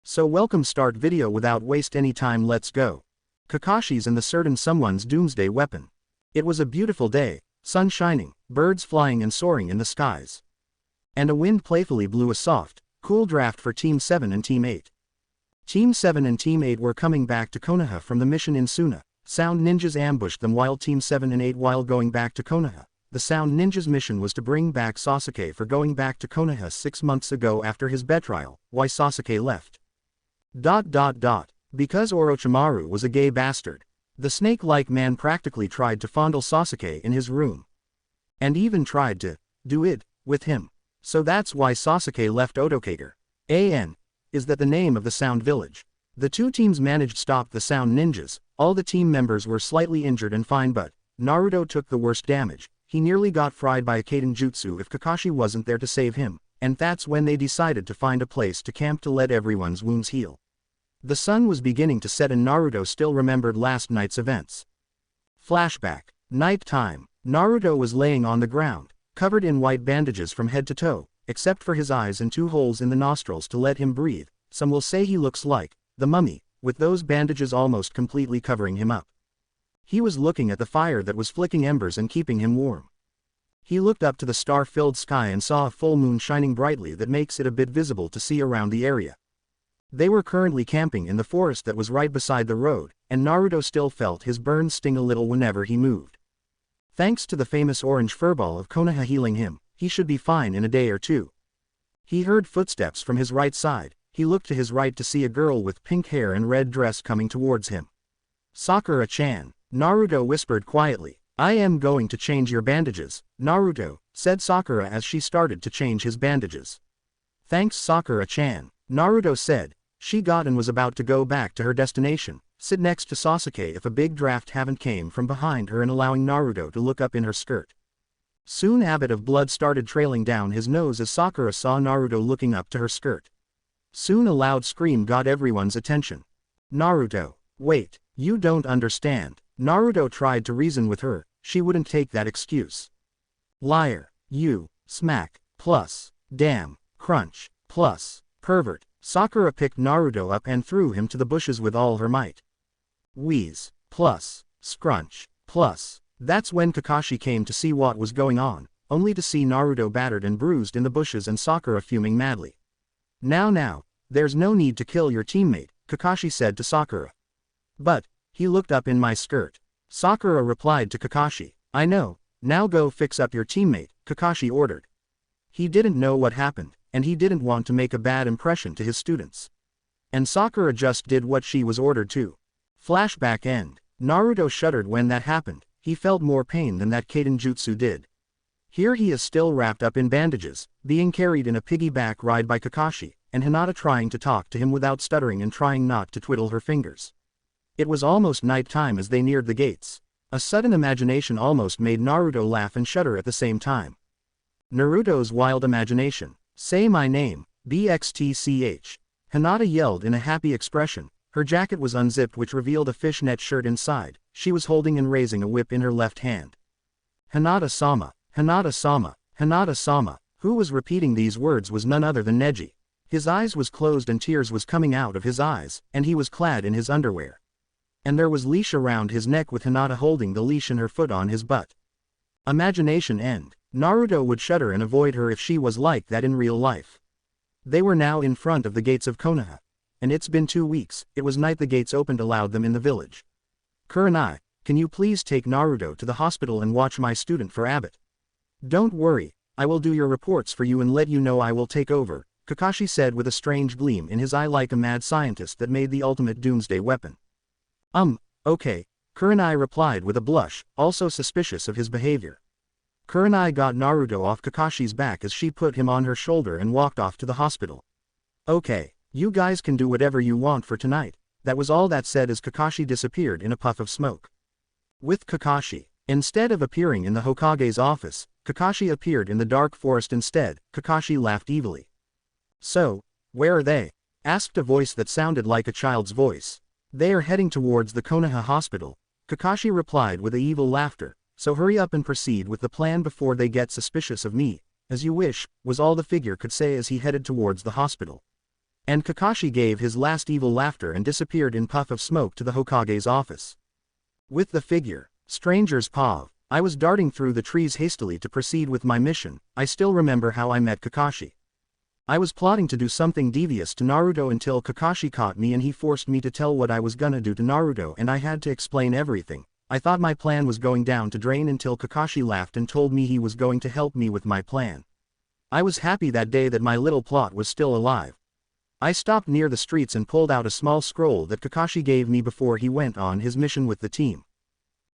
So welcome, start video without waste any time, let's go. Kakashi's and the certain someone's doomsday weapon. It was a beautiful day, sun shining, birds flying and soaring in the skies. And a wind playfully blew a soft, cool draft for Team 7 and Team 8. Team 7 and Team 8 were coming back to Konoha from the mission in Tsunade. Sound ninjas ambushed them while Team 7 and 8 while going back to Konoha. The Sound Ninjas' mission was to bring back Sasuke for going back to Konoha 6 months ago after his betrayal. Why Sasuke left. Because Orochimaru was a gay bastard. The snake-like man practically tried to fondle Sasuke in his room. And even tried to do it with him. So that's why Sasuke left Otokage. Is that the name of the Sound Village. The two teams managed to stop the Sound Ninjas. All the team members were slightly injured and fine, but Naruto took the worst damage. He nearly got fried by a Kaden Jutsu if Kakashi wasn't there to save him, and that's when they decided to find a place to camp to let everyone's wounds heal. The sun was beginning to set and Naruto still remembered last night's events. Flashback. Night time. Naruto was laying on the ground, covered in white bandages from head to toe, except for his eyes and 2 holes in the nostrils to let him breathe. Some will say he looks like the mummy, with those bandages almost completely covering him up. He was looking at the fire that was flicking embers and keeping him warm. He looked up to the star-filled sky and saw a full moon shining brightly that makes it a bit visible to see around the area. They were currently camping in the forest that was right beside the road, and Naruto still felt his burns sting a little whenever he moved. Thanks to the famous orange furball of Konoha healing him, he should be fine in a day or two. He heard footsteps from his right side. He looked to his right to see a girl with pink hair and red dress coming towards him. Sakura-chan, Naruto whispered quietly. I am going to change your bandages, Naruto, said Sakura as she started to change his bandages. Thanks, Sakura-chan, Naruto said. She got and was about to go back to her destination, sit next to Sasuke if a big draft haven't came from behind her and allowing Naruto to look up in her skirt. Soon a bit of blood started trailing down his nose as Sakura saw Naruto looking up to her skirt. Soon a loud scream got everyone's attention. Naruto, wait, you don't understand. Naruto tried to reason with her, she wouldn't take that excuse. Liar, you, smack, plus, damn, crunch, plus, pervert. Sakura picked Naruto up and threw him to the bushes with all her might. Wheeze, plus, scrunch, plus. That's when Kakashi came to see what was going on, only to see Naruto battered and bruised in the bushes and Sakura fuming madly. Now, there's no need to kill your teammate, Kakashi said to Sakura. But, he looked up in my skirt. Sakura replied to Kakashi, I know, now go fix up your teammate, Kakashi ordered. He didn't know what happened, and he didn't want to make a bad impression to his students. And Sakura just did what she was ordered to. Flashback end. Naruto shuddered when that happened. He felt more pain than that Kaden Jutsu did. Here he is still wrapped up in bandages, being carried in a piggyback ride by Kakashi, and Hinata trying to talk to him without stuttering and trying not to twiddle her fingers. It was almost night time as they neared the gates. A sudden imagination almost made Naruto laugh and shudder at the same time. Naruto's wild imagination. Say my name, BXTCH. Hinata yelled in a happy expression. Her jacket was unzipped which revealed a fishnet shirt inside. She was holding and raising a whip in her left hand. Hinata-sama, Hinata-sama, Hinata-sama. Who was repeating these words was none other than Neji. His eyes was closed and tears was coming out of his eyes, and he was clad in his underwear. And there was leash around his neck with Hinata holding the leash and her foot on his butt. Imagination end. Naruto would shudder and avoid her if she was like that in real life. They were now in front of the gates of Konoha. And it's been 2 weeks, it was night, the gates opened allowed them in the village. Kurenai, can you please take Naruto to the hospital and watch my student for Abbott? Don't worry, I will do your reports for you and let you know I will take over, Kakashi said with a strange gleam in his eye like a mad scientist that made the ultimate doomsday weapon. Okay, Kurenai replied with a blush, also suspicious of his behavior. Kurenai got Naruto off Kakashi's back as she put him on her shoulder and walked off to the hospital. Okay, you guys can do whatever you want for tonight. That was all that said as Kakashi disappeared in a puff of smoke. With Kakashi, instead of appearing in the Hokage's office, Kakashi appeared in the dark forest instead. Kakashi laughed evilly. So, where are they? Asked a voice that sounded like a child's voice. They are heading towards the Konoha hospital, Kakashi replied with a evil laughter. So hurry up and proceed with the plan before they get suspicious of me. As you wish, was all the figure could say as he headed towards the hospital. And Kakashi gave his last evil laughter and disappeared in puff of smoke to the Hokage's office. With the figure, Stranger's Pav, I was darting through the trees hastily to proceed with my mission. I still remember how I met Kakashi. I was plotting to do something devious to Naruto until Kakashi caught me and he forced me to tell what I was gonna do to Naruto and I had to explain everything. I thought my plan was going down to drain until Kakashi laughed and told me he was going to help me with my plan. I was happy that day that my little plot was still alive. I stopped near the streets and pulled out a small scroll that Kakashi gave me before he went on his mission with the team.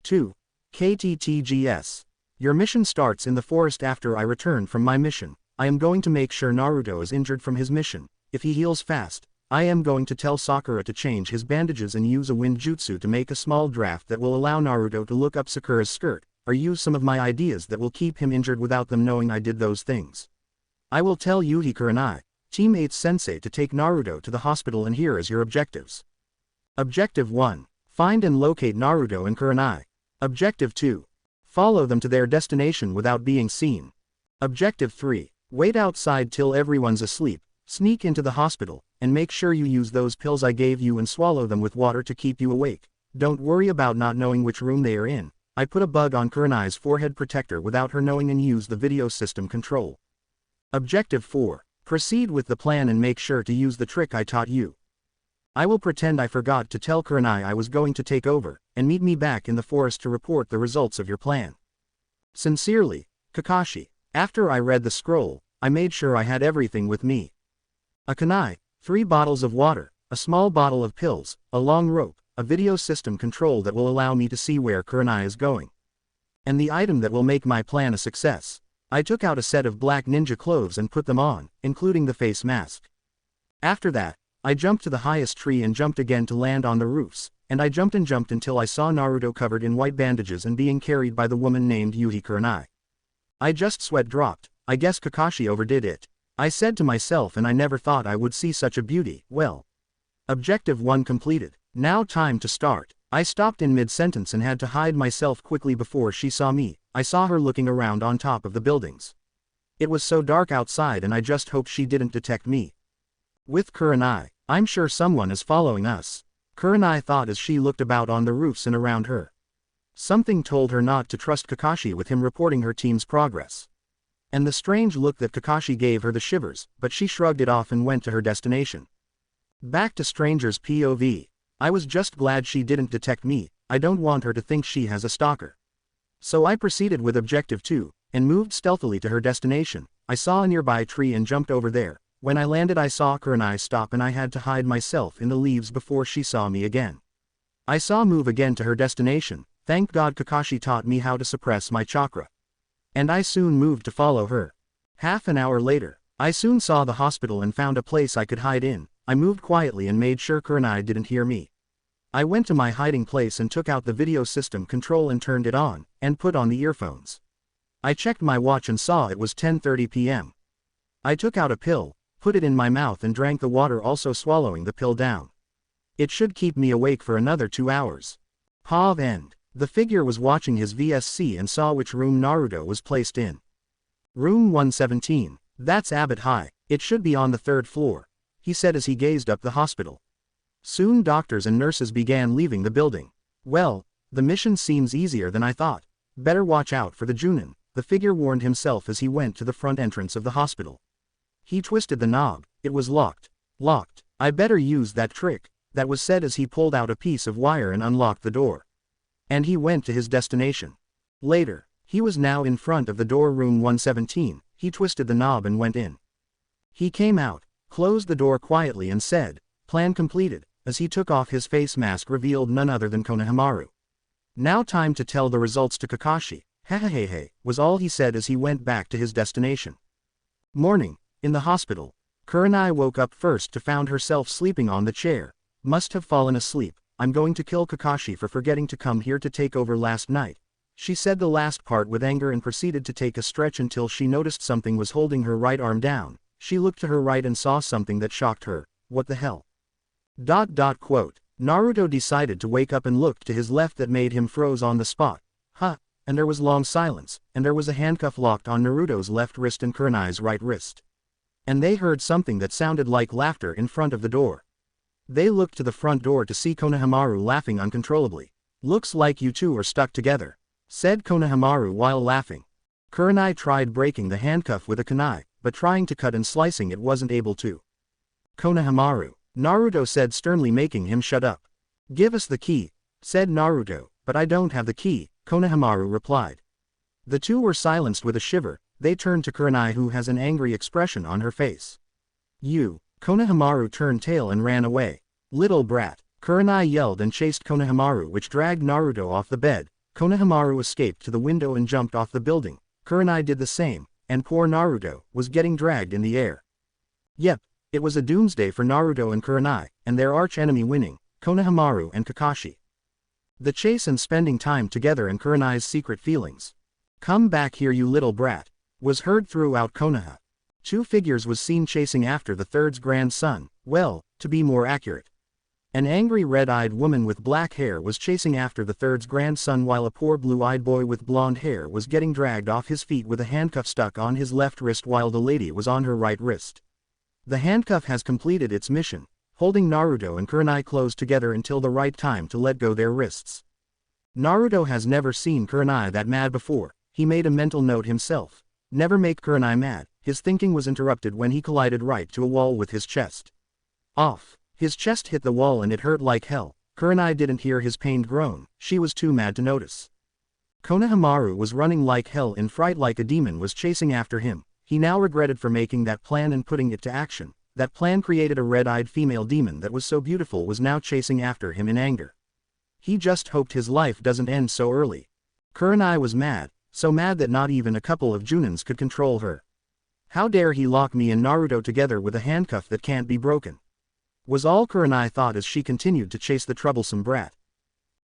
2. KTTGS. Your mission starts in the forest after I return from my mission. I am going to make sure Naruto is injured from his mission. If he heals fast, I am going to tell Sakura to change his bandages and use a wind jutsu to make a small draft that will allow Naruto to look up Sakura's skirt, or use some of my ideas that will keep him injured without them knowing I did those things. I will tell Yuhi Kurenai, Teammate Sensei, to take Naruto to the hospital, and here is your objectives. Objective 1. Find and locate Naruto and Kurenai. Objective 2. Follow them to their destination without being seen. Objective 3. Wait outside till everyone's asleep, sneak into the hospital, and make sure you use those pills I gave you and swallow them with water to keep you awake. Don't worry about not knowing which room they are in. I put a bug on Kurenai's forehead protector without her knowing and use the video system control. Objective 4. Proceed with the plan and make sure to use the trick I taught you. I will pretend I forgot to tell Kurenai I was going to take over, and meet me back in the forest to report the results of your plan. Sincerely, Kakashi. After I read the scroll, I made sure I had everything with me. A kunai, 3 bottles of water, a small bottle of pills, a long rope, a video system control that will allow me to see where Kurenai is going. And the item that will make my plan a success. I took out a set of black ninja clothes and put them on, including the face mask. After that, I jumped to the highest tree and jumped again to land on the roofs, and I jumped until I saw Naruto covered in white bandages and being carried by the woman named Yuhi Kurenai. I just sweat dropped. I guess Kakashi overdid it. I said to myself, and I never thought I would see such a beauty. Well. Objective 1 completed. Now time to start. I stopped in mid-sentence and had to hide myself quickly before she saw me. I saw her looking around on top of the buildings. It was so dark outside and I just hoped she didn't detect me. With Kurenai, I'm sure someone is following us. Kurenai thought as she looked about on the roofs and around her. Something told her not to trust Kakashi with him reporting her team's progress. And the strange look that Kakashi gave her the shivers, but she shrugged it off and went to her destination. Back to Stranger's POV. I was just glad she didn't detect me. I don't want her to think she has a stalker. So I proceeded with Objective 2, and moved stealthily to her destination. I saw a nearby tree and jumped over there. When I landed I saw Kurenai stop and I had to hide myself in the leaves before she saw me again. I saw move again to her destination. Thank God Kakashi taught me how to suppress my chakra. And I soon moved to follow her. Half an hour later, I soon saw the hospital and found a place I could hide in. I moved quietly and made sure Kurenai didn't hear me. I went to my hiding place and took out the video system control and turned it on, and put on the earphones. I checked my watch and saw it was 10:30 p.m. I took out a pill, put it in my mouth and drank the water, also swallowing the pill down. It should keep me awake for another 2 hours. Pav end. The figure was watching his VSC and saw which room Naruto was placed in. Room 117. That's a bit high. It should be on the 3rd floor, he said as he gazed up the hospital. Soon doctors and nurses began leaving the building. Well, the mission seems easier than I thought. Better watch out for the Junin, the figure warned himself as he went to the front entrance of the hospital. He twisted the knob. It was locked. Locked. I better use that trick, that was said as he pulled out a piece of wire and unlocked the door. And he went to his destination. Later, he was now in front of the door, room 117, he twisted the knob and went in. He came out, closed the door quietly and said, "Plan completed," as he took off his face mask revealed none other than Konohamaru. "Now time to tell the results to Kakashi, hehehehe," was all he said as he went back to his destination. Morning, in the hospital, Kurenai woke up first to found herself sleeping on the chair. Must have fallen asleep. "I'm going to kill Kakashi for forgetting to come here to take over last night." She said the last part with anger and proceeded to take a stretch until she noticed something was holding her right arm down. She looked to her right and saw something that shocked her. What the hell? Quote. Naruto decided to wake up and looked to his left that made him froze on the spot. Huh, and there was long silence, and there was a handcuff locked on Naruto's left wrist and Kurenai's right wrist. and they heard something that sounded like laughter in front of the door. They looked to the front door to see Konohamaru laughing uncontrollably. "Looks like you two are stuck together," said Konohamaru while laughing. Kurenai tried breaking the handcuff with a kunai, but trying to cut and slicing it wasn't able to. "Konohamaru," Naruto said sternly, making him shut up. "Give us the key," said Naruto. "But I don't have the key," Konohamaru replied. The two were silenced with a shiver. They turned to Kurenai, who has an angry expression on her face. "You." Konohamaru turned tail and ran away. "Little brat." Kurenai yelled and chased Konohamaru, which dragged Naruto off the bed. Konohamaru escaped to the window and jumped off the building. Kurenai did the same, and poor Naruto was getting dragged in the air. Yep, it was a doomsday for Naruto and Kurenai, and their arch-enemy winning, Konohamaru and Kakashi. The chase and spending time together and Kurenai's secret feelings. "Come back here, you little brat," was heard throughout Konoha. Two figures was seen chasing after the third's grandson, well, to be more accurate. An angry red-eyed woman with black hair was chasing after the third's grandson, while a poor blue-eyed boy with blonde hair was getting dragged off his feet with a handcuff stuck on his left wrist while the lady was on her right wrist. The handcuff has completed its mission, holding Naruto and Kurenai close together until the right time to let go their wrists. Naruto has never seen Kurenai that mad before. He made a mental note himself. Never make Kurenai mad. His thinking was interrupted when he collided right to a wall with his chest. Off. His chest hit the wall and it hurt like hell. Kurenai didn't hear his pained groan. She was too mad to notice. Konohamaru was running like hell in fright, like a demon was chasing after him. He now regretted for making that plan and putting it to action. That plan created a red-eyed female demon that was so beautiful was now chasing after him in anger. He just hoped his life doesn't end so early. Kurenai was mad, so mad that not even a couple of Junins could control her. "How dare he lock me and Naruto together with a handcuff that can't be broken?" was all Kurenai thought as she continued to chase the troublesome brat.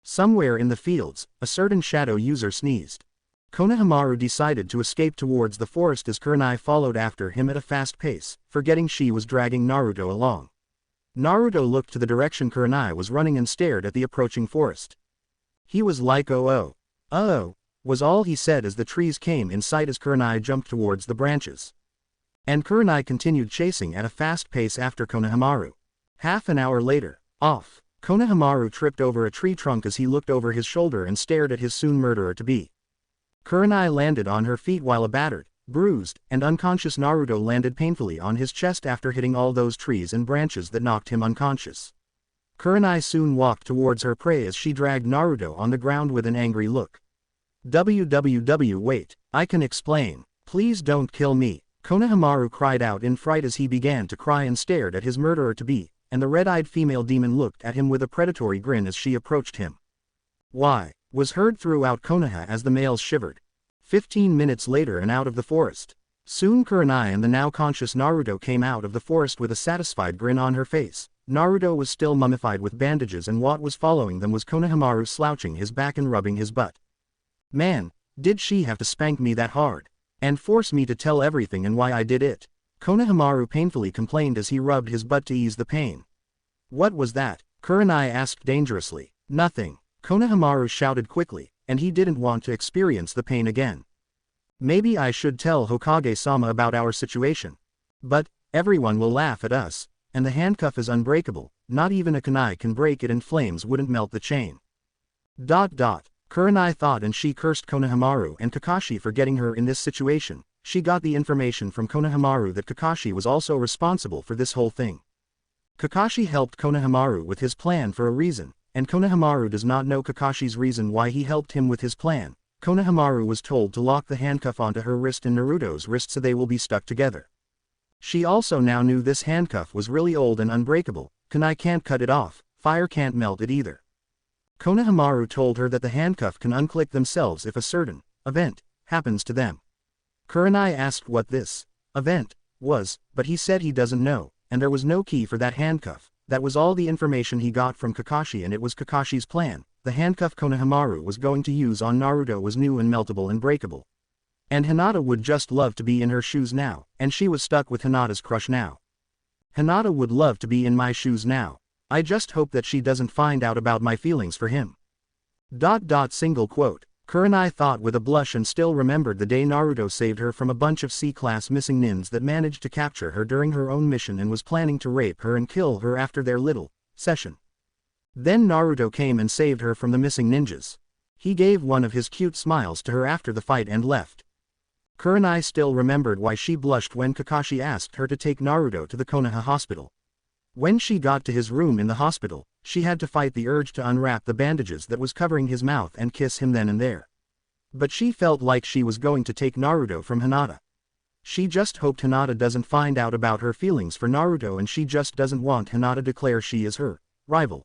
Somewhere in the fields, a certain shadow user sneezed. Konohamaru decided to escape towards the forest as Kurenai followed after him at a fast pace, forgetting she was dragging Naruto along. Naruto looked to the direction Kurenai was running and stared at the approaching forest. He was like, "Oh, was all he said as the trees came in sight as Kurenai jumped towards the branches. And Kurenai continued chasing at a fast pace after Konohamaru. Half an hour later, off. Konohamaru tripped over a tree trunk as he looked over his shoulder and stared at his soon murderer-to-be. Kurenai landed on her feet while a battered, bruised, and unconscious Naruto landed painfully on his chest after hitting all those trees and branches that knocked him unconscious. Kurenai soon walked towards her prey as she dragged Naruto on the ground with an angry look. Wait, I can explain. Please don't kill me. Konohamaru cried out in fright as he began to cry and stared at his murderer-to-be, and the red-eyed female demon looked at him with a predatory grin as she approached him. "Why?" was heard throughout Konoha as the males shivered. 15 minutes later and out of the forest. Soon Kurenai and the now conscious Naruto came out of the forest with a satisfied grin on her face. Naruto was still mummified with bandages, and what was following them was Konohamaru slouching his back and rubbing his butt. "Man, did she have to spank me that hard? And force me to tell everything and why I did it?" Konohamaru painfully complained as he rubbed his butt to ease the pain. "What was that?" Kurenai asked dangerously. "Nothing," Konohamaru shouted quickly, and he didn't want to experience the pain again. "Maybe I should tell Hokage-sama about our situation. But everyone will laugh at us, and the handcuff is unbreakable, not even a kunai can break it and flames wouldn't melt the chain." Kurenai thought, and she cursed Konohamaru and Kakashi for getting her in this situation. She got the information from Konohamaru that Kakashi was also responsible for this whole thing. Kakashi helped Konohamaru with his plan for a reason, and Konohamaru does not know Kakashi's reason why he helped him with his plan. Konohamaru was told to lock the handcuff onto her wrist and Naruto's wrist so they will be stuck together. She also now knew this handcuff was really old and unbreakable. Kunai can't cut it off, fire can't melt it either. Konohamaru told her that the handcuff can unclick themselves if a certain event happens to them. Kurenai asked what this event was, but he said he doesn't know, and there was no key for that handcuff. That was all the information he got from Kakashi, and it was Kakashi's plan. The handcuff Konohamaru was going to use on Naruto was new and meltable and breakable. And Hinata would just love to be in her shoes now, and she was stuck with Hinata's crush now. "Hinata would love to be in my shoes now. I just hope that she doesn't find out about my feelings for him." Single quote. Kurenai thought with a blush and still remembered the day Naruto saved her from a bunch of C-class missing nins that managed to capture her during her own mission and was planning to rape her and kill her after their little session. Then Naruto came and saved her from the missing ninjas. He gave one of his cute smiles to her after the fight and left. Kurenai still remembered why she blushed when Kakashi asked her to take Naruto to the Konoha hospital. When she got to his room in the hospital, she had to fight the urge to unwrap the bandages that was covering his mouth and kiss him then and there. But she felt like she was going to take Naruto from Hinata. She just hoped Hinata doesn't find out about her feelings for Naruto, and she just doesn't want Hinata to declare she is her rival.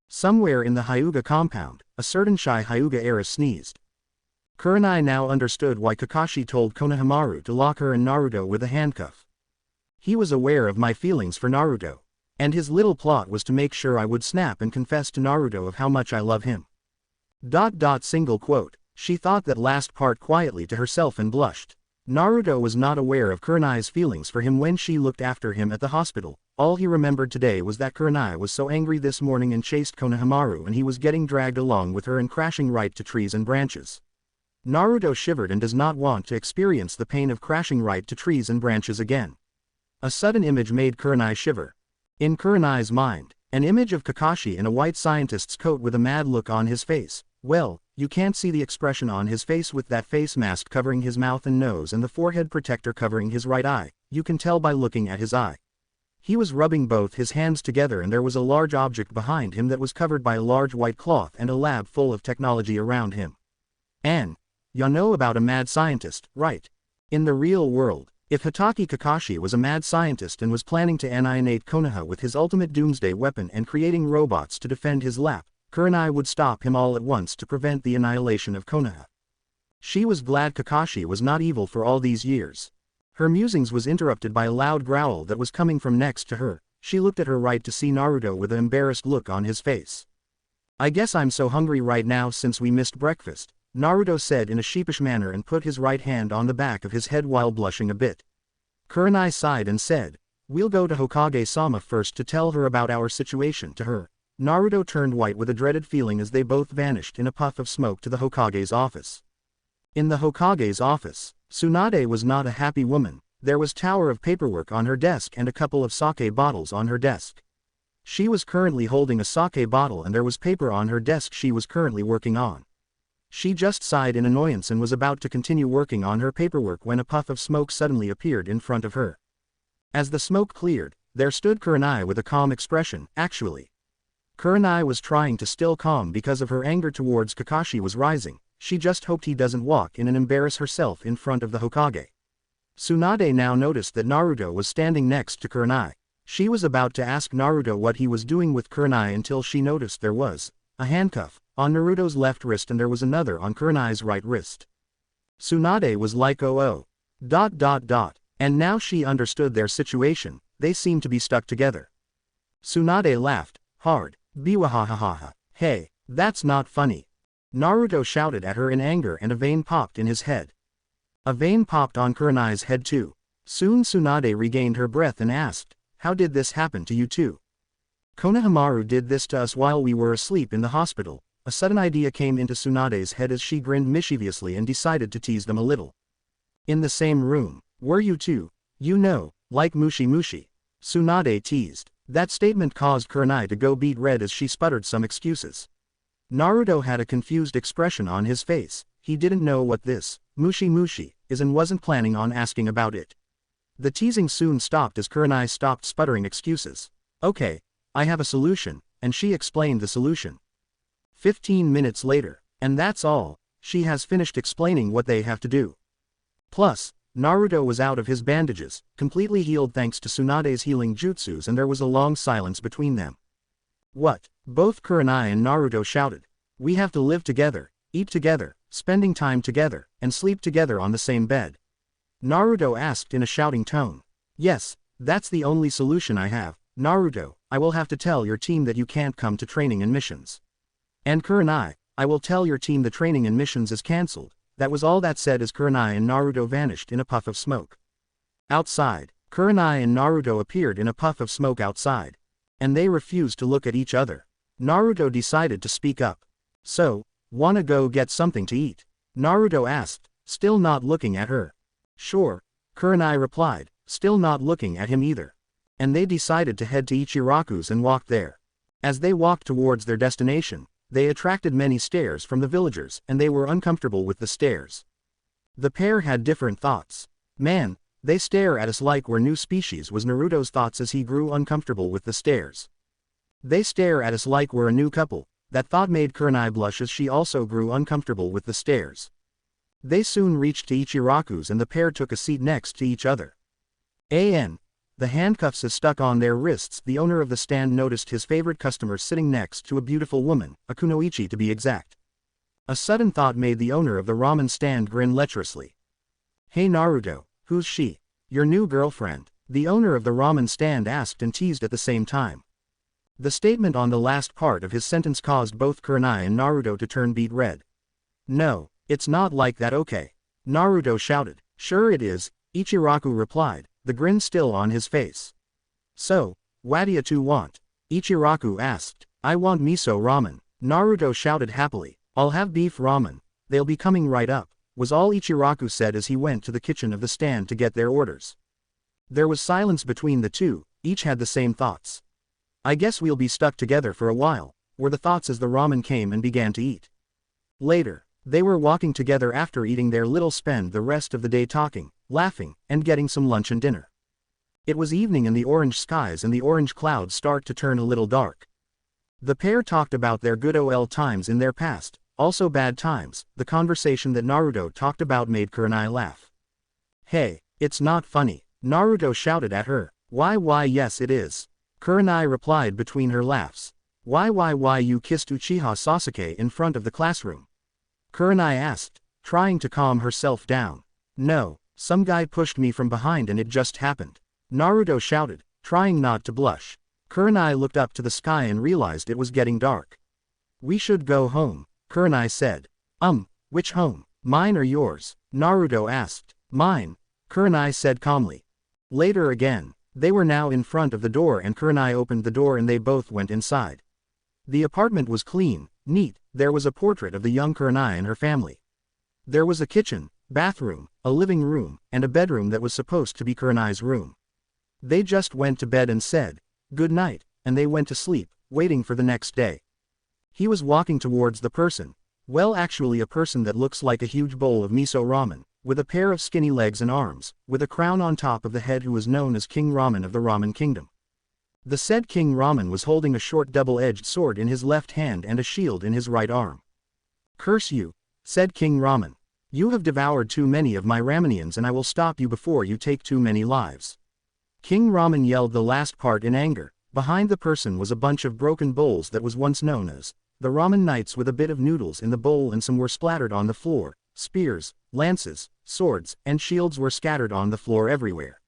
Somewhere in the Hyuga compound, a certain shy Hyuga heiress sneezed. Kurenai now understood why Kakashi told Konohamaru to lock her and Naruto with a handcuff. He was aware of my feelings for Naruto, and his little plot was to make sure I would snap and confess to Naruto of how much I love him. Single quote. She thought that last part quietly to herself and blushed. Naruto was not aware of Kurenai's feelings for him when she looked after him at the hospital. All he remembered today was that Kurenai was so angry this morning and chased Konohamaru, and he was getting dragged along with her and crashing right to trees and branches. Naruto shivered and does not want to experience the pain of crashing right to trees and branches again. A sudden image made Kurenai shiver. In Kurenai's mind, an image of Kakashi in a white scientist's coat with a mad look on his face. Well, you can't see the expression on his face with that face mask covering his mouth and nose and the forehead protector covering his right eye. You can tell by looking at his eye. He was rubbing both his hands together, and there was a large object behind him that was covered by a large white cloth and a lab full of technology around him. And you know about a mad scientist, right? In the real world, if Hitaki Kakashi was a mad scientist and was planning to annihilate Konoha with his ultimate doomsday weapon and creating robots to defend his lap, Kurenai would stop him all at once to prevent the annihilation of Konoha. She was glad Kakashi was not evil for all these years. Her musings was interrupted by a loud growl that was coming from next to her. She looked at her right to see Naruto with an embarrassed look on his face. I guess I'm so hungry right now since we missed breakfast, Naruto said in a sheepish manner and put his right hand on the back of his head while blushing a bit. Kurenai sighed and said, "We'll go to Hokage-sama first to tell her about our situation to her." Naruto turned white with a dreaded feeling as they both vanished in a puff of smoke to the Hokage's office. In the Hokage's office, Tsunade was not a happy woman. There was a tower of paperwork on her desk and a couple of sake bottles on her desk. She was currently holding a sake bottle and there was paper on her desk she was currently working on. She just sighed in annoyance and was about to continue working on her paperwork when a puff of smoke suddenly appeared in front of her. As the smoke cleared, there stood Kurenai with a calm expression. Actually, Kurenai was trying to still calm because of her anger towards Kakashi was rising. She just hoped he doesn't walk in and embarrass herself in front of the Hokage. Tsunade now noticed that Naruto was standing next to Kurenai. She was about to ask Naruto what he was doing with Kurenai until she noticed there was a handcuff on Naruto's left wrist and there was another on Kurenai's right wrist. Tsunade was like and now she understood their situation. They seemed to be stuck together. Tsunade laughed hard. Biwahahaha. Hey, that's not funny. Naruto shouted at her in anger and a vein popped in his head. A vein popped on Kurenai's head too. Soon Tsunade regained her breath and asked, "How did this happen to you too?" "Konohamaru did this to us while we were asleep in the hospital." A sudden idea came into Tsunade's head as she grinned mischievously and decided to tease them a little. "In the same room, were you two? You know, like Mushi Mushi." Tsunade teased. That statement caused Kurenai to go beet red as she sputtered some excuses. Naruto had a confused expression on his face. He didn't know what this Mushi Mushi is and wasn't planning on asking about it. The teasing soon stopped as Kurenai stopped sputtering excuses. "Okay, I have a solution," and she explained the solution. 15 minutes later, and that's all. She has finished explaining what they have to do. Plus, Naruto was out of his bandages, completely healed thanks to Tsunade's healing jutsus, and there was a long silence between them. "What?" both Kurenai and Naruto shouted. "We have to live together, eat together, spending time together, and sleep together on the same bed." Naruto asked in a shouting tone. "Yes, that's the only solution I have, Naruto. I will have to tell your team that you can't come to training and missions. And Kurenai, I will tell your team the training and missions is cancelled." That was all that said as Kurenai and Naruto vanished in a puff of smoke. Outside, Kurenai and Naruto appeared in a puff of smoke outside. And they refused to look at each other. Naruto decided to speak up. "So, Wanna go get something to eat? Naruto asked, still not looking at her. Sure, Kurenai replied, still not looking at him either. And they decided to head to Ichiraku's and walk there. As they walked towards their destination, they attracted many stares from the villagers and they were uncomfortable with the stares. The pair had different thoughts. Man, they stare at us like we're new species was Naruto's thoughts as he grew uncomfortable with the stares. They stare at us like we're a new couple, that thought made Kurenai blush as she also grew uncomfortable with the stares. They soon reached to Ichiraku's and the pair took a seat next to each other. The handcuffs is stuck on their wrists. The owner of the stand noticed his favorite customer sitting next to a beautiful woman, a kunoichi to be exact. A sudden thought made the owner of the ramen stand grin lecherously. Hey Naruto, who's she? Your new girlfriend? The owner of the ramen stand asked and teased at the same time. The statement on the last part of his sentence caused both Kurenai and Naruto to turn beet red. No, it's not like that, okay? Naruto shouted. Sure it is, Ichiraku replied, the grin still on his face. So, what do you two want? Ichiraku asked. I want miso ramen. Naruto shouted happily. I'll have beef ramen. They'll be coming right up, was all Ichiraku said as he went to the kitchen of the stand to get their orders. There was silence between the two, each had the same thoughts. I guess we'll be stuck together for a while, were the thoughts as the ramen came and began to eat. Later, they were walking together after eating their little spend the rest of the day talking, laughing, and getting some lunch and dinner. It was evening and the orange skies and the orange clouds start to turn a little dark. The pair talked about their good old times in their past, also bad times. The conversation that Naruto talked about made Kurenai laugh. Hey, it's not funny, Naruto shouted at her. Why yes it is. Kurenai replied between her laughs. Why you kissed Uchiha Sasuke in front of the classroom? Kurenai asked, trying to calm herself down. No, some guy pushed me from behind and it just happened. Naruto shouted, trying not to blush. Kurenai looked up to the sky and realized it was getting dark. We should go home, Kurenai said. Which home? Mine or yours? Naruto asked. Mine, Kurenai said calmly. Later again, they were now in front of the door and Kurenai opened the door and they both went inside. The apartment was clean, neat. There was a portrait of the young Kurenai and her family. There was a kitchen, bathroom, a living room, and a bedroom that was supposed to be Kurenai's room. They just went to bed and said, good night, and they went to sleep, waiting for the next day. He was walking towards the person, well actually a person that looks like a huge bowl of miso ramen, with a pair of skinny legs and arms, with a crown on top of the head who was known as King Ramen of the Ramen Kingdom. The said King Ramen was holding a short double-edged sword in his left hand and a shield in his right arm. Curse you, said King Ramen. You have devoured too many of my ramenians and I will stop you before you take too many lives. King Ramen yelled the last part in anger. Behind the person was a bunch of broken bowls that was once known as the Ramen Knights with a bit of noodles in the bowl and some were splattered on the floor. Spears, lances, swords, and shields were scattered on the floor everywhere.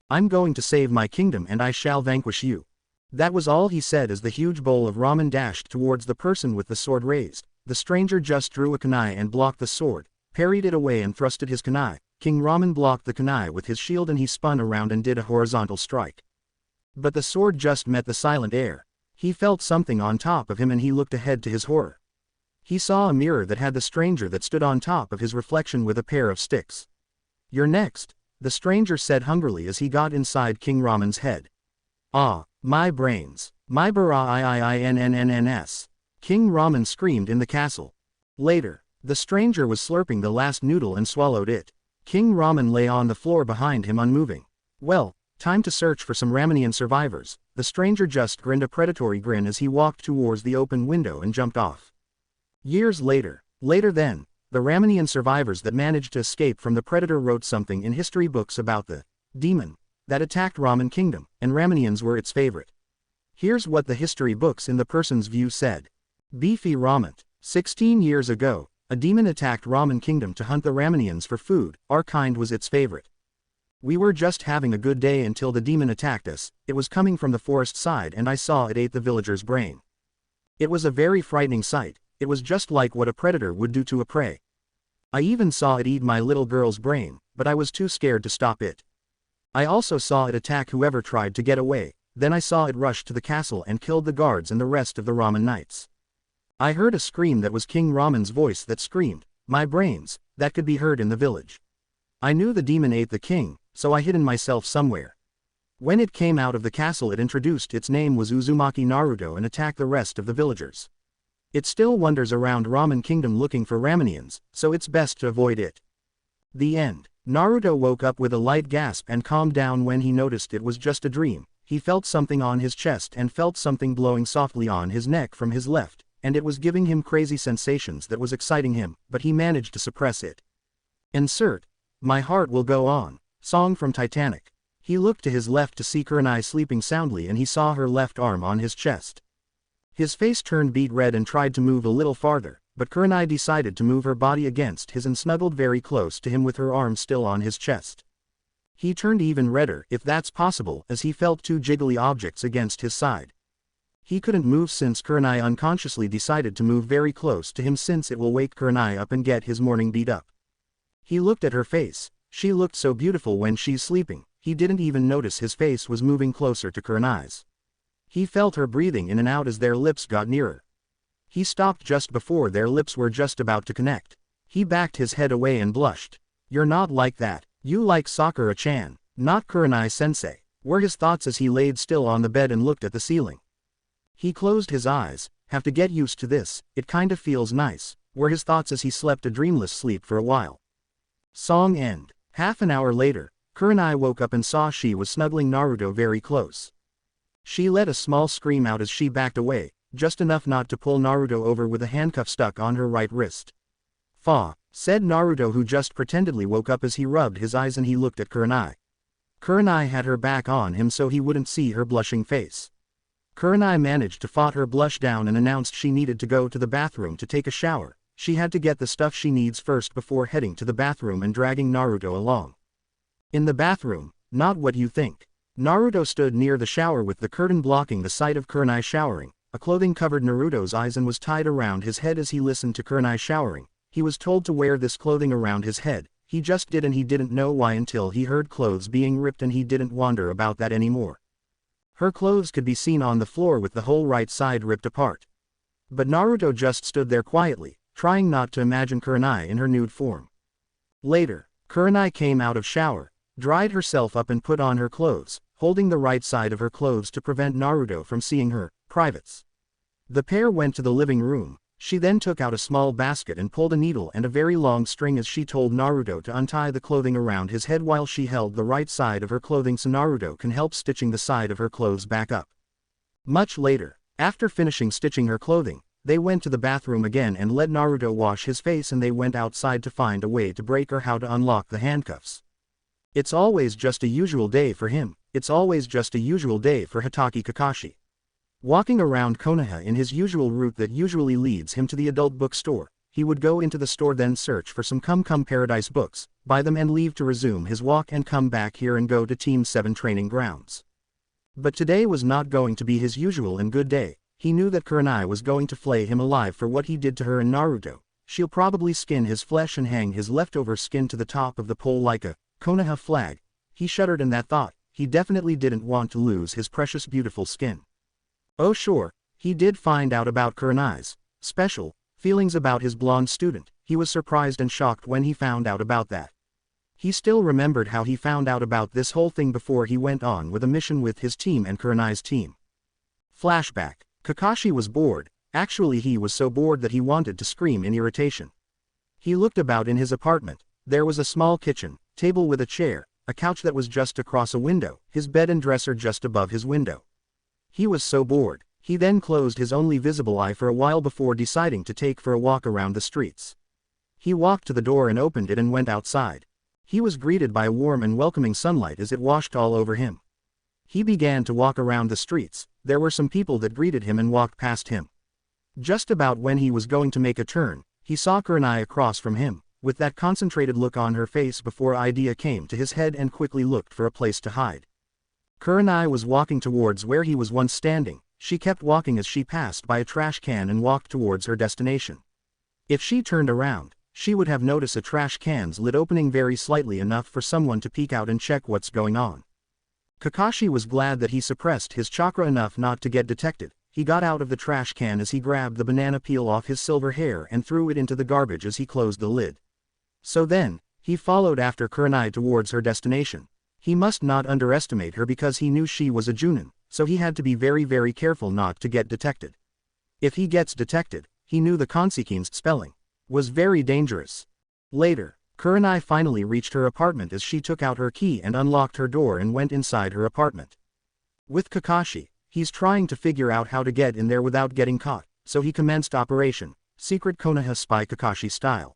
I'm going to save my kingdom and I shall vanquish you. That was all he said as the huge bowl of ramen dashed towards the person with the sword raised. The stranger just drew a kunai and blocked the sword, parried it away and thrusted his kunai. King Ramen blocked the kunai with his shield and he spun around and did a horizontal strike. But the sword just met the silent air. He felt something on top of him and he looked ahead to his horror. He saw a mirror that had the stranger that stood on top of his reflection with a pair of sticks. You're next, the stranger said hungrily as he got inside King Ramen's head. Ah, my brains, my bara-I-I-I-N-N-N-N-S. King Ramen screamed in the castle. Later, the stranger was slurping the last noodle and swallowed it. King Ramen lay on the floor behind him unmoving. Well, time to search for some Ramenian survivors. The stranger just grinned a predatory grin as he walked towards the open window and jumped off. Years later then, the Ramenian survivors that managed to escape from the predator wrote something in history books about the demon that attacked Ramen Kingdom, and Ramenians were its favorite. Here's what the history books in the person's view said. Beefy Ramen. 16 years ago, a demon attacked Ramen Kingdom to hunt the Ramenians for food. Our kind was its favorite. We were just having a good day until the demon attacked us. It was coming from the forest side and I saw it ate the villager's brain. It was a very frightening sight. It was just like what a predator would do to a prey. I even saw it eat my little girl's brain, but I was too scared to stop it. I also saw it attack whoever tried to get away. Then I saw it rush to the castle and killed the guards and the rest of the Ramen Knights. I heard a scream that was King Ramen's voice that screamed, "My brains," that could be heard in the village. I knew the demon ate the king, so I hidden myself somewhere. When it came out of the castle it introduced its name was Uzumaki Naruto and attacked the rest of the villagers. It still wanders around Ramen Kingdom looking for Ramenians, so it's best to avoid it. The end. Naruto woke up with a light gasp and calmed down when he noticed it was just a dream. He felt something on his chest and felt something blowing softly on his neck from his left, and it was giving him crazy sensations that was exciting him, but he managed to suppress it. Insert, "My Heart Will Go On," song from Titanic. He looked to his left to see Kurenai sleeping soundly and he saw her left arm on his chest. His face turned beet red and tried to move a little farther, but Kurenai decided to move her body against his and snuggled very close to him with her arm still on his chest. He turned even redder, if that's possible, as he felt two jiggly objects against his side. He couldn't move since Kurenai unconsciously decided to move very close to him since it will wake Kurenai up and get his morning beat up. He looked at her face. She looked so beautiful when she's sleeping, he didn't even notice his face was moving closer to Kurenai's. He felt her breathing in and out as their lips got nearer. He stopped just before their lips were just about to connect. He backed his head away and blushed. "You're not like that. You like Sakura-chan, not Kurenai-sensei," were his thoughts as he laid still on the bed and looked at the ceiling. He closed his eyes. "Have to get used to this, it kinda feels nice," were his thoughts as he slept a dreamless sleep for a while. Song end. Half an hour later, Kurenai woke up and saw she was snuggling Naruto very close. She let a small scream out as she backed away, just enough not to pull Naruto over with a handcuff stuck on her right wrist. "Fa," said Naruto, who just pretendedly woke up as he rubbed his eyes and he looked at Kurenai. Kurenai had her back on him so he wouldn't see her blushing face. Kurenai managed to fight her blush down and announced she needed to go to the bathroom to take a shower. She had to get the stuff she needs first before heading to the bathroom and dragging Naruto along. In the bathroom, not what you think. Naruto stood near the shower with the curtain blocking the sight of Kurenai showering. A clothing covered Naruto's eyes and was tied around his head as he listened to Kurenai showering. He was told to wear this clothing around his head. He just did and he didn't know why until he heard clothes being ripped and he didn't wonder about that anymore. Her clothes could be seen on the floor with the whole right side ripped apart. But Naruto just stood there quietly, trying not to imagine Kurenai in her nude form. Later, Kurenai came out of shower, dried herself up and put on her clothes, holding the right side of her clothes to prevent Naruto from seeing her privates. The pair went to the living room. She then took out a small basket and pulled a needle and a very long string as she told Naruto to untie the clothing around his head while she held the right side of her clothing so Naruto can help stitching the side of her clothes back up. Much later, after finishing stitching her clothing, they went to the bathroom again and let Naruto wash his face and they went outside to find a way to break or how to unlock the handcuffs. It's always just a usual day for him. It's always just a usual day for Hitaki Kakashi. Walking around Konoha in his usual route that usually leads him to the adult bookstore, he would go into the store then search for some Come Paradise books, buy them and leave to resume his walk and come back here and go to Team 7 training grounds. But today was not going to be his usual and good day. He knew that Kurenai was going to flay him alive for what he did to her and Naruto. She'll probably skin his flesh and hang his leftover skin to the top of the pole like a Konoha flag. He shuddered in that thought. He definitely didn't want to lose his precious beautiful skin. Oh sure, he did find out about Kurenai's special feelings about his blonde student. He was surprised and shocked when he found out about that. He still remembered how he found out about this whole thing before he went on with a mission with his team and Kurenai's team. Flashback. Kakashi was bored. Actually he was so bored that he wanted to scream in irritation. He looked about in his apartment. There was a small kitchen, table with a chair, a couch that was just across a window, his bed and dresser just above his window. He was so bored. He then closed his only visible eye for a while before deciding to take for a walk around the streets. He walked to the door and opened it and went outside. He was greeted by a warm and welcoming sunlight as it washed all over him. He began to walk around the streets. There were some people that greeted him and walked past him. Just about when he was going to make a turn, he saw Kurenai across from him, with that concentrated look on her face before idea came to his head and quickly looked for a place to hide. Kurenai was walking towards where he was once standing. She kept walking as she passed by a trash can and walked towards her destination. If she turned around, she would have noticed a trash can's lid opening very slightly enough for someone to peek out and check what's going on. Kakashi was glad that he suppressed his chakra enough not to get detected. he got out of the trash can as he grabbed the banana peel off his silver hair and threw it into the garbage as he closed the lid. So then, he followed after Kurenai towards her destination. He must not underestimate her because he knew she was a Junin, so he had to be very careful not to get detected. If he gets detected, he knew the consequence spelling was very dangerous. Later, Kurenai finally reached her apartment as she took out her key and unlocked her door and went inside her apartment. With Kakashi, he's trying to figure out how to get in there without getting caught, so he commenced Operation Secret Konoha Spy Kakashi style.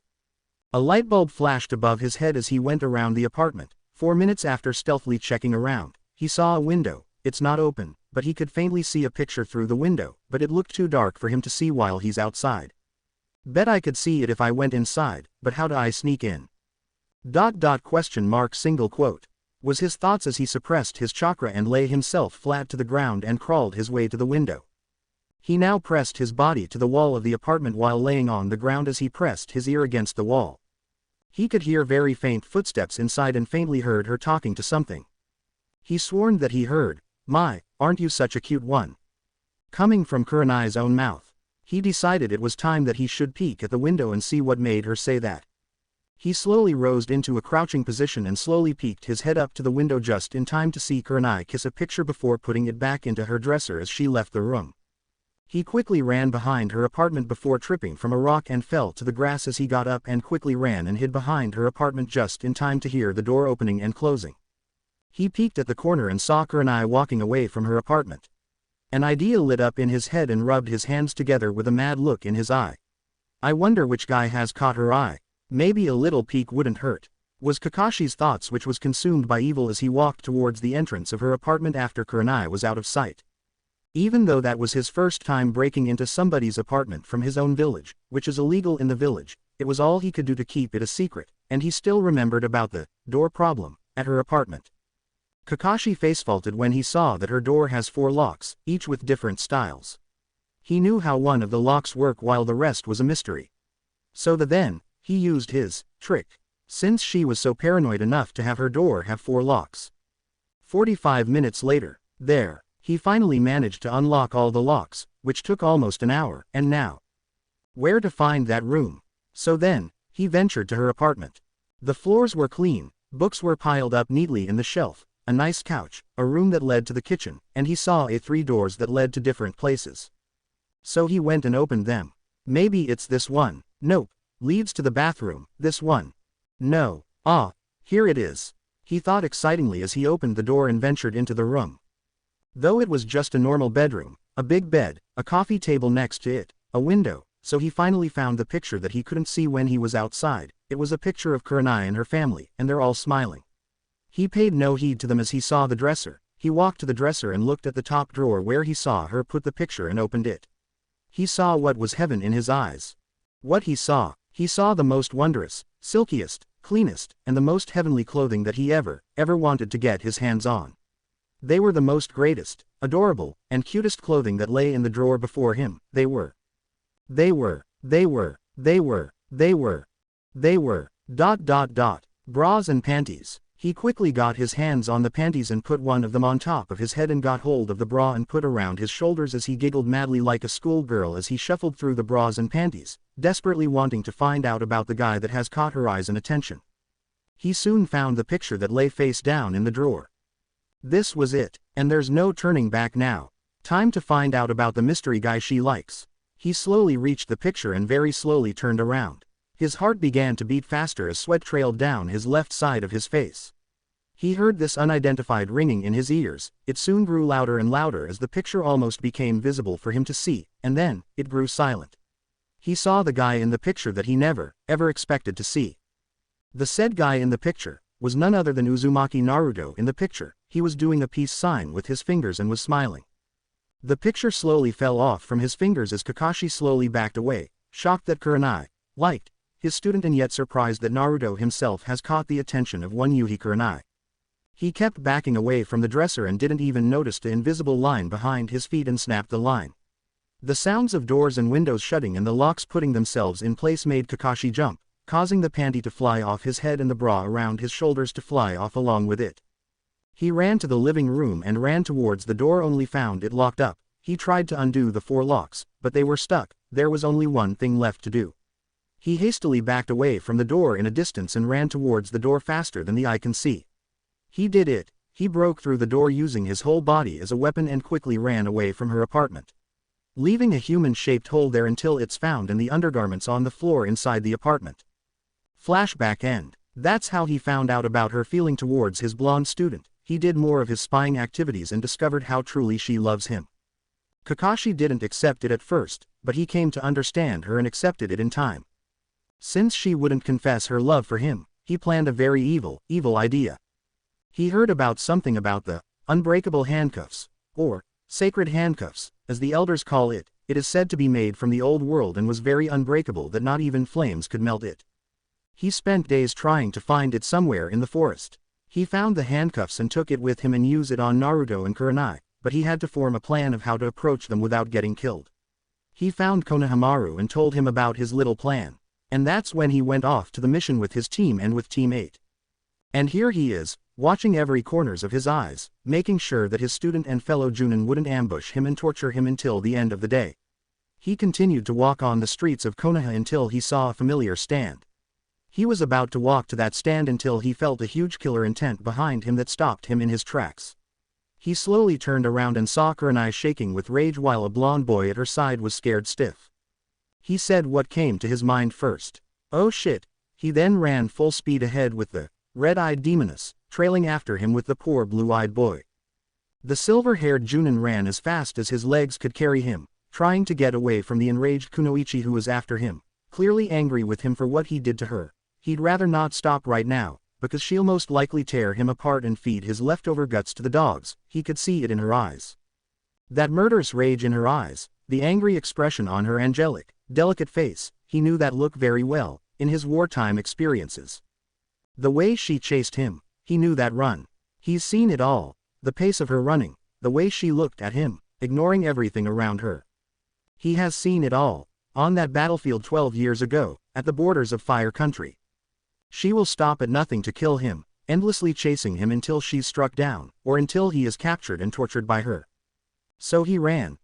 A light bulb flashed above his head as he went around the apartment. 4 minutes after stealthily checking around, he saw a window. It's not open, but he could faintly see a picture through the window, but it looked too dark for him to see while he's outside. Bet I could see it if I went inside, but how do I sneak in? Question mark single quote. Was his thoughts as he suppressed his chakra and lay himself flat to the ground and crawled his way to the window. He now pressed his body to the wall of the apartment while laying on the ground as he pressed his ear against the wall. He could hear very faint footsteps inside and faintly heard her talking to something. He sworn that he heard, "My, aren't you such a cute one?" coming from Kurenai's own mouth. He decided it was time that he should peek at the window and see what made her say that. He slowly rose into a crouching position and slowly peeked his head up to the window just in time to see Kurenai kiss a picture before putting it back into her dresser as she left the room. He quickly ran behind her apartment before tripping from a rock and fell to the grass as he got up and quickly ran and hid behind her apartment just in time to hear the door opening and closing. He peeked at the corner and saw Kurenai walking away from her apartment. An idea lit up in his head and rubbed his hands together with a mad look in his eye. I wonder which guy has caught her eye. Maybe a little peek wouldn't hurt, was Kakashi's thoughts, which was consumed by evil as he walked towards the entrance of her apartment after Kurenai was out of sight. Even though that was his first time breaking into somebody's apartment from his own village, which is illegal in the village, it was all he could do to keep it a secret, and he still remembered about the door problem at her apartment. Kakashi facefaulted when he saw that her door has 4 locks, each with different styles. He knew how one of the locks worked while the rest was a mystery. So then, he used his trick, since she was so paranoid enough to have her door have 4 locks. 45 minutes later, he finally managed to unlock all the locks, which took almost an hour, and now, where to find that room? So then, he ventured to her apartment. The floors were clean, books were piled up neatly in the shelf, a nice couch, a room that led to the kitchen, and he saw 3 doors that led to different places. So he went and opened them. Maybe it's this one. Nope. Leads to the bathroom. This one. No. Ah, here it is. He thought excitingly as he opened the door and ventured into the room. Though it was just a normal bedroom, a big bed, a coffee table next to it, a window, so he finally found the picture that he couldn't see when he was outside. It was a picture of Kurenai and her family, and they're all smiling. He paid no heed to them as he saw the dresser. He walked to the dresser and looked at the top drawer where he saw her put the picture and opened it. He saw what was heaven in his eyes. What he saw the most wondrous, silkiest, cleanest, and the most heavenly clothing that he ever wanted to get his hands on. They were the most greatest, adorable, and cutest clothing that lay in the drawer before him. They were. Bras and panties. He quickly got his hands on the panties and put one of them on top of his head and got hold of the bra and put around his shoulders as he giggled madly like a schoolgirl as he shuffled through the bras and panties, desperately wanting to find out about the guy that has caught her eyes and attention. He soon found the picture that lay face down in the drawer. This was it, and there's no turning back now. Time to find out about the mystery guy she likes. He slowly reached the picture and very slowly turned around. His heart began to beat faster as sweat trailed down his left side of his face. He heard this unidentified ringing in his ears. It soon grew louder and louder as the picture almost became visible for him to see, and then, it grew silent. He saw the guy in the picture that he never, ever expected to see. The said guy in the picture was none other than Uzumaki Naruto in the picture. He was doing a peace sign with his fingers and was smiling. The picture slowly fell off from his fingers as Kakashi slowly backed away, shocked that Kurenai liked his student and yet surprised that Naruto himself has caught the attention of one Yuhi Kurenai. He kept backing away from the dresser and didn't even notice the invisible line behind his feet and snapped the line. The sounds of doors and windows shutting and the locks putting themselves in place made Kakashi jump, causing the panty to fly off his head and the bra around his shoulders to fly off along with it. He ran to the living room and ran towards the door, only found it locked up. He tried to undo the 4 locks, but they were stuck. There was only one thing left to do. He hastily backed away from the door in a distance and ran towards the door faster than the eye can see. He did it. He broke through the door using his whole body as a weapon and quickly ran away from her apartment, leaving a human-shaped hole there until it's found in the undergarments on the floor inside the apartment. Flashback end. That's how he found out about her feeling towards his blonde student. He did more of his spying activities and discovered how truly she loves him. Kakashi didn't accept it at first, but he came to understand her and accepted it in time. Since she wouldn't confess her love for him, he planned a very evil idea. He heard about something about the unbreakable handcuffs, or sacred handcuffs, as the elders call it. It is said to be made from the old world and was very unbreakable that not even flames could melt it. He spent days trying to find it somewhere in the forest. He found the handcuffs and took it with him and used it on Naruto and Kurenai, but he had to form a plan of how to approach them without getting killed. He found Konohamaru and told him about his little plan. And that's when he went off to the mission with his team and with Team 8. And here he is, watching every corners of his eyes, making sure that his student and fellow Junin wouldn't ambush him and torture him until the end of the day. He continued to walk on the streets of Konoha until he saw a familiar stand. He was about to walk to that stand until he felt a huge killer intent behind him that stopped him in his tracks. He slowly turned around and saw Kurenai shaking with rage while a blonde boy at her side was scared stiff. He said what came to his mind first. Oh shit. He then ran full speed ahead with the red-eyed demoness, trailing after him with the poor blue-eyed boy. The silver-haired Junin ran as fast as his legs could carry him, trying to get away from the enraged Kunoichi who was after him, clearly angry with him for what he did to her. He'd rather not stop right now, because she'll most likely tear him apart and feed his leftover guts to the dogs. He could see it in her eyes. That murderous rage in her eyes, the angry expression on her angelic, delicate face, he knew that look very well, in his wartime experiences. The way she chased him, he knew that run. He's seen it all, the pace of her running, the way she looked at him, ignoring everything around her. He has seen it all, on that battlefield 12 years ago, at the borders of Fire Country. She will stop at nothing to kill him, endlessly chasing him until she's struck down, or until he is captured and tortured by her. So he ran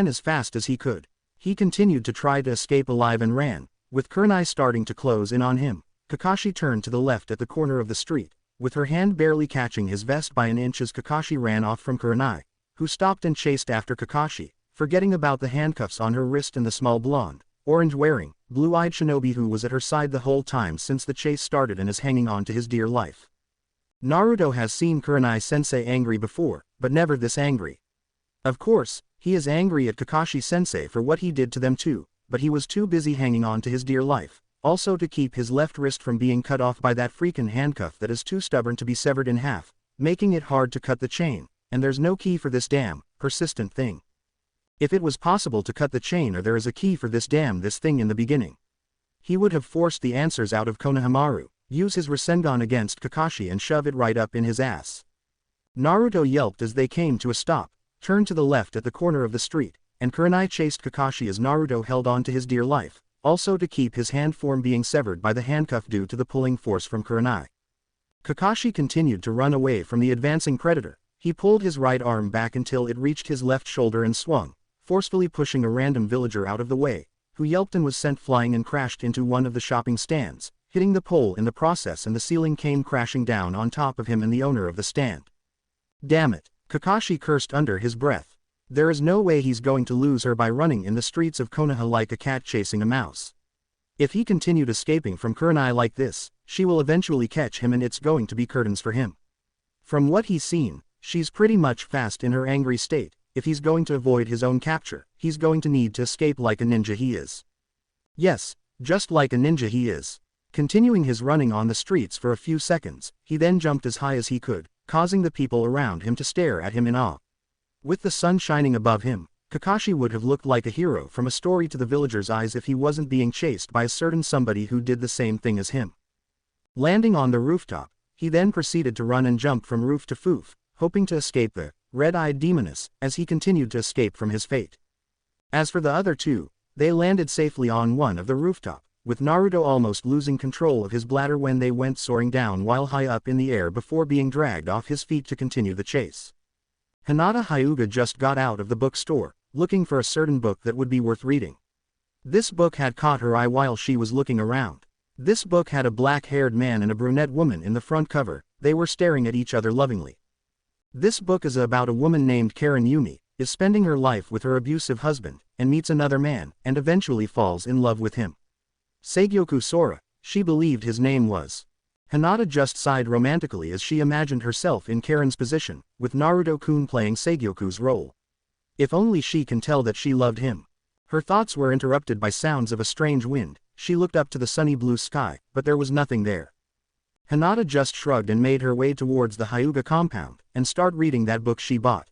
as fast as he could. He continued to try to escape alive and ran, with Kurenai starting to close in on him. Kakashi turned to the left at the corner of the street, with her hand barely catching his vest by an inch as Kakashi ran off from Kurenai, who stopped and chased after Kakashi, forgetting about the handcuffs on her wrist and the small blonde, orange-wearing, blue-eyed shinobi who was at her side the whole time since the chase started and is hanging on to his dear life. Naruto has seen Kurenai-sensei angry before, but never this angry. Of course, he is angry at Kakashi-sensei for what he did to them too, but he was too busy hanging on to his dear life, also to keep his left wrist from being cut off by that freaking handcuff that is too stubborn to be severed in half, making it hard to cut the chain, and there's no key for this damn, persistent thing. If it was possible to cut the chain or there is a key for this thing in the beginning, he would have forced the answers out of Konohamaru, use his Rasengan against Kakashi and shove it right up in his ass. Naruto yelped as they came to a stop, turned to the left at the corner of the street, and Kurenai chased Kakashi as Naruto held on to his dear life, also to keep his hand from being severed by the handcuff due to the pulling force from Kurenai. Kakashi continued to run away from the advancing predator. He pulled his right arm back until it reached his left shoulder and swung, forcefully pushing a random villager out of the way, who yelped and was sent flying and crashed into one of the shopping stands, hitting the pole in the process and the ceiling came crashing down on top of him and the owner of the stand. Damn it, Kakashi cursed under his breath. There is no way he's going to lose her by running in the streets of Konoha like a cat chasing a mouse. If he continued escaping from Kurenai like this, she will eventually catch him and it's going to be curtains for him. From what he's seen, she's pretty much fast in her angry state. If he's going to avoid his own capture, he's going to need to escape like a ninja he is. Yes, just like a ninja he is. Continuing his running on the streets for a few seconds, he then jumped as high as he could, causing the people around him to stare at him in awe. With the sun shining above him, Kakashi would have looked like a hero from a story to the villagers' eyes if he wasn't being chased by a certain somebody who did the same thing as him. Landing on the rooftop, he then proceeded to run and jump from roof to foof, hoping to escape the red-eyed demoness as he continued to escape from his fate. As for the other two, they landed safely on one of the rooftop, with Naruto almost losing control of his bladder when they went soaring down while high up in the air before being dragged off his feet to continue the chase. Hinata Hyuga just got out of the bookstore, looking for a certain book that would be worth reading. This book had caught her eye while she was looking around. This book had a black-haired man and a brunette woman in the front cover. They were staring at each other lovingly. This book is about a woman named Karen Yumi, is spending her life with her abusive husband, and meets another man, and eventually falls in love with him. Seigyoku Sora, she believed his name was. Hinata just sighed romantically as she imagined herself in Karen's position, with Naruto-kun playing Seigyoku's role. If only she can tell that she loved him. Her thoughts were interrupted by sounds of a strange wind. She looked up to the sunny blue sky, but there was nothing there. Hinata just shrugged and made her way towards the Hyuga compound, and started reading that book she bought.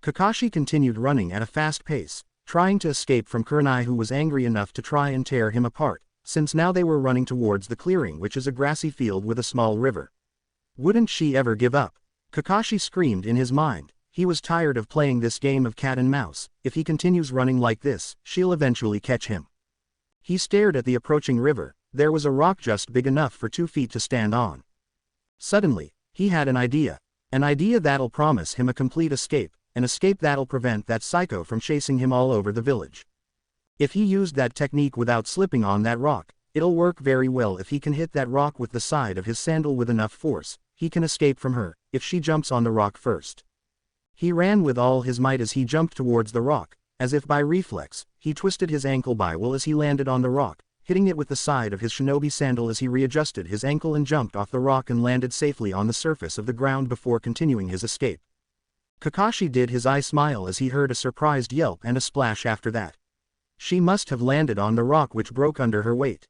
Kakashi continued running at a fast pace, trying to escape from Kurenai, who was angry enough to try and tear him apart, since now they were running towards the clearing, which is a grassy field with a small river. Wouldn't she ever give up? Kakashi screamed in his mind. He was tired of playing this game of cat and mouse. If he continues running like this, she'll eventually catch him. He stared at the approaching river. There was a rock just big enough for 2 feet to stand on. Suddenly, he had an idea. An idea that'll promise him a complete escape, an escape that'll prevent that psycho from chasing him all over the village. If he used that technique without slipping on that rock, it'll work very well. If he can hit that rock with the side of his sandal with enough force, he can escape from her, if she jumps on the rock first. He ran with all his might as he jumped towards the rock. As if by reflex, he twisted his ankle by will as he landed on the rock, hitting it with the side of his shinobi sandal as he readjusted his ankle and jumped off the rock and landed safely on the surface of the ground before continuing his escape. Kakashi did his eye smile as he heard a surprised yelp and a splash after that. She must have landed on the rock, which broke under her weight.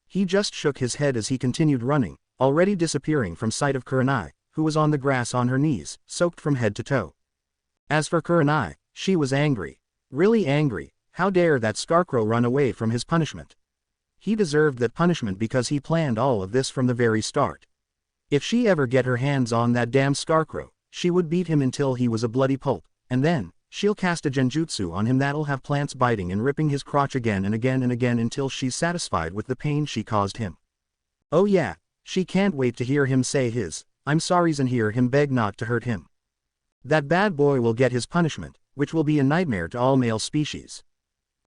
He just shook his head as he continued running, already disappearing from sight of Kurenai, who was on the grass on her knees, soaked from head to toe. As for Kurenai, she was angry. Really angry. How dare that scarecrow run away from his punishment? He deserved that punishment because he planned all of this from the very start. If she ever get her hands on that damn scarecrow, she would beat him until he was a bloody pulp, and then, she'll cast a genjutsu on him that'll have plants biting and ripping his crotch again and again and again until she's satisfied with the pain she caused him. Oh yeah, she can't wait to hear him say his "I'm sorry's" and hear him beg not to hurt him. That bad boy will get his punishment, which will be a nightmare to all male species.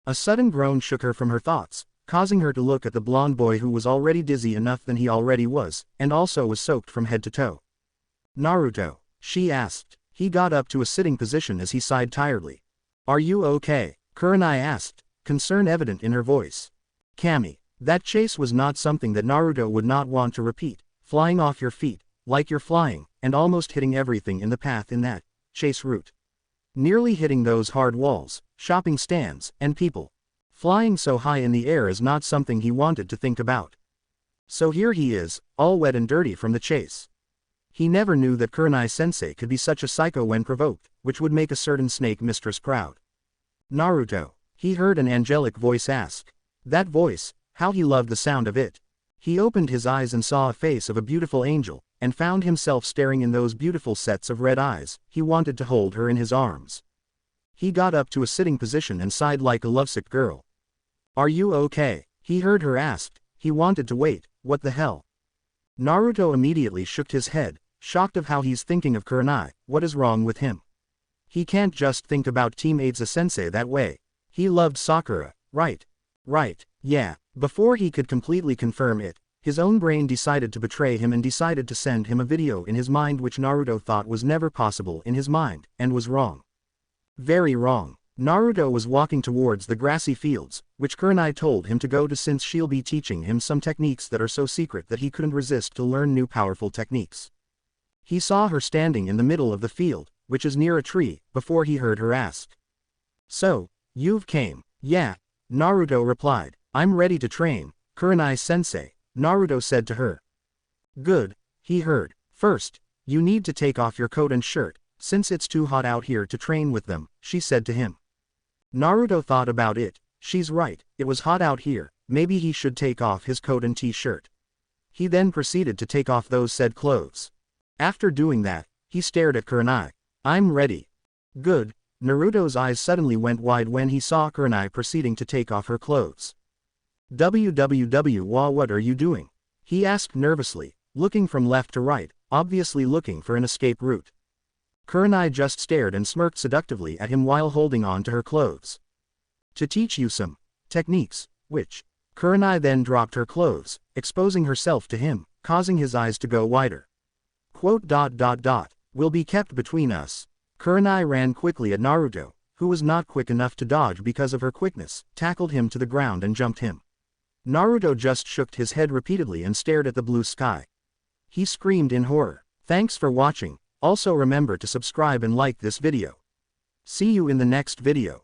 A sudden groan shook her from her thoughts, causing her to look at the blonde boy who was already dizzy enough than he already was, and also was soaked from head to toe. "Naruto?" she asked. He got up to a sitting position as he sighed tiredly. "Are you okay?" Kurenai asked, concern evident in her voice. "Kami." That chase was not something that Naruto would not want to repeat, flying off your feet, like you're flying, and almost hitting everything in the path in that chase route. Nearly hitting those hard walls, shopping stands, and people. Flying so high in the air is not something he wanted to think about. So here he is, all wet and dirty from the chase. He never knew that Kurenai-sensei could be such a psycho when provoked, which would make a certain snake mistress proud. "Naruto?" he heard an angelic voice ask. That voice, how he loved the sound of it. He opened his eyes and saw a face of a beautiful angel, and found himself staring in those beautiful sets of red eyes. He wanted to hold her in his arms. He got up to a sitting position and sighed like a lovesick girl. "Are you okay?" he heard her ask. He wanted to wait. What the hell? Naruto immediately shook his head, shocked of how he's thinking of Kurenai. What is wrong with him? He can't just think about Team Aidza-sensei that way. He loved Sakura, right? Right, yeah. Before he could completely confirm it, his own brain decided to betray him and decided to send him a video in his mind which Naruto thought was never possible in his mind, and was wrong. Very wrong. Naruto was walking towards the grassy fields, which Kurenai told him to go to since she'll be teaching him some techniques that are so secret that he couldn't resist to learn new powerful techniques. He saw her standing in the middle of the field, which is near a tree, before he heard her ask. "So, you've came?" "Yeah," Naruto replied. "I'm ready to train, Kurenai-sensei," Naruto said to her. "Good," he heard. "First, you need to take off your coat and shirt, since it's too hot out here to train with them," she said to him. Naruto thought about it. She's right, it was hot out here, maybe he should take off his coat and t-shirt. He then proceeded to take off those said clothes. After doing that, he stared at Kurenai. "I'm ready." "Good." Naruto's eyes suddenly went wide when he saw Kurenai proceeding to take off her clothes. What are you doing?" he asked nervously, looking from left to right, obviously looking for an escape route. Kurenai just stared and smirked seductively at him while holding on to her clothes. To teach you some techniques, which Kurenai then dropped her clothes, exposing herself to him, causing his eyes to go wider. Quote, will be kept between us. Kurenai ran quickly at Naruto, who was not quick enough to dodge because of her quickness, tackled him to the ground and jumped him. Naruto just shook his head repeatedly and stared at the blue sky. He screamed in horror. Thanks for watching. Also remember to subscribe and like this video. See you in the next video.